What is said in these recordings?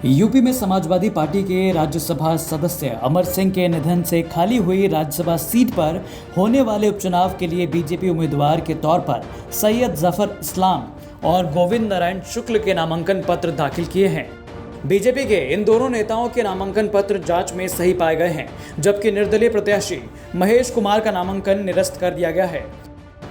UP में Samajwadi party के राज्यसभा सदस्य अमर सिंह के निधन से खाली हुई राज्यसभा सीट पर होने वाले उपचुनाव के लिए बीजेपी उम्मीदवार के तौर पर सैयद जफर इस्लाम और गोविंद नारायण शुक्ल के नामांकन पत्र दाखिल किए हैं। बीजेपी के इन दोनों नेताओं के नामांकन पत्र जांच में सही पाए गए हैं, जबकि निर्दलीय प्रत्याशी महेश कुमार का नामांकन निरस्त कर दिया गया है।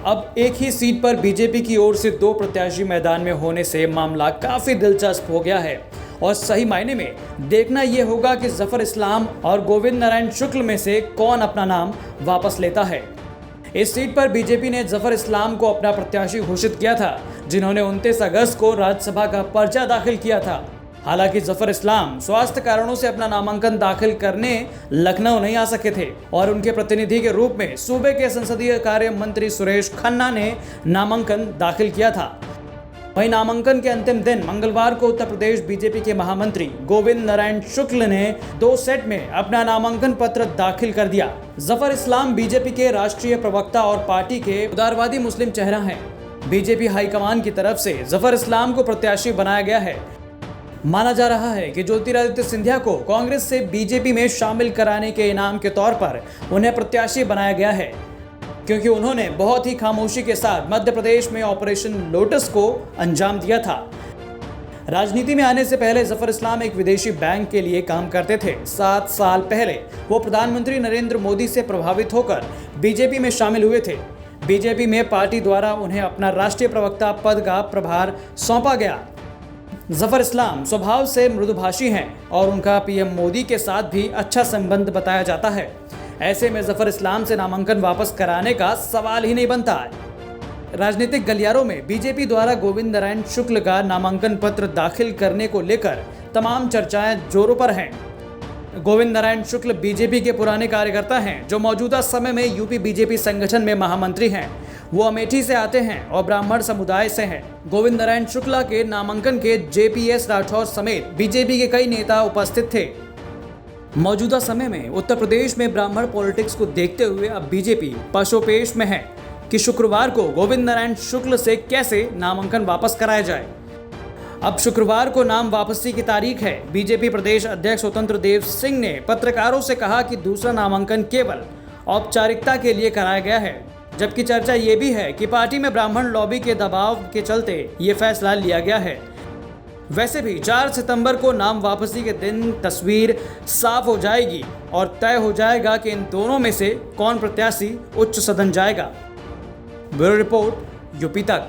अब एक ही सीट पर बीजेपी की ओर से 2 प्रत्याशी मैदान में होने से मामला काफी दिलचस्प हो गया है और सही मायने में देखना यह होगा कि जफर इस्लाम और गोविंद नारायण शुक्ल में से कौन अपना नाम वापस लेता है। इस सीट पर बीजेपी ने जफर इस्लाम को अपना प्रत्याशी घोषित किया था, जिन्होंने 29 अगस्त को राज्यसभा का पर्चा दाखिल किया था। हालांकि जफर इस्लाम स्वास्थ्य कारणों से अपना नामांकन दाखिल करने लखनऊ नहीं आ सके थे और उनके प्रतिनिधि के रूप में सूबे के संसदीय कार्य मंत्री सुरेश खन्ना ने नामांकन दाखिल किया था। वहीं नामांकन के अंतिम दिन मंगलवार को उत्तर प्रदेश बीजेपी के महामंत्री गोविंद नारायण शुक्ल ने 2 सेट में अपना नामांकन पत्र दाखिल कर दिया। जफर इस्लाम बीजेपी के राष्ट्रीय प्रवक्ता और पार्टी के उदारवादी मुस्लिम चेहरा हैं। बीजेपी हाईकमान की तरफ से जफर इस्लाम को प्रत्याशी बनाया गया है। माना जा रहा है कि ज्योतिरादित्य सिंधिया को कांग्रेस से बीजेपी में शामिल कराने के इनाम के तौर पर उन्हें प्रत्याशी बनाया गया है, क्योंकि उन्होंने बहुत ही खामोशी के साथ मध्य प्रदेश में ऑपरेशन लोटस को अंजाम दिया था। राजनीति में आने से पहले जफर इस्लाम एक विदेशी बैंक के लिए काम करते थे। 7 साल पहले वो प्रधानमंत्री नरेंद्र मोदी से प्रभावित होकर बीजेपी में शामिल हुए थे। बीजेपी में पार्टी द्वारा उन्हें अपना राष्ट्रीय प्रवक्ता पद का प्रभार सौंपा गया। जफर इस्लाम स्वभाव से मृदुभाषी हैं और उनका पीएम मोदी के साथ भी अच्छा संबंध बताया जाता है। ऐसे में जफर इस्लाम से नामांकन वापस कराने का सवाल ही नहीं बनता है। राजनीतिक गलियारों में बीजेपी द्वारा गोविंद नारायण शुक्ल का नामांकन पत्र दाखिल करने को लेकर तमाम चर्चाएं जोरों पर हैं। गोविंद नारायण शुक्ल बीजेपी के पुराने कार्यकर्ता हैं, जो मौजूदा समय में यूपी बीजेपी संगठन में महामंत्री हैं। वो अमेठी से आते हैं और ब्राह्मण समुदाय से हैं। गोविंद नारायण शुक्ला के नामांकन के जेपीएस राठौर समेत बीजेपी के कई नेता उपस्थित थे। मौजूदा समय में उत्तर प्रदेश में ब्राह्मण पॉलिटिक्स को देखते हुए अब बीजेपी पशोपेश में है कि शुक्रवार को गोविंद नारायण शुक्ल से कैसे नामांकन वापस कराया जाए। अब शुक्रवार को नाम वापसी की तारीख है। बीजेपी प्रदेश अध्यक्ष स्वतंत्र देव सिंह ने पत्रकारों से कहा कि दूसरा नामांकन केवल औपचारिकता के लिए कराया गया है, जबकि चर्चा ये भी है कि पार्टी में ब्राह्मण लॉबी के दबाव के चलते ये फैसला लिया गया है। वैसे भी 4 सितंबर को नाम वापसी के दिन तस्वीर साफ हो जाएगी और तय हो जाएगा कि इन दोनों में से कौन प्रत्याशी उच्च सदन जाएगा। ब्यूरो रिपोर्ट, यूपी तक।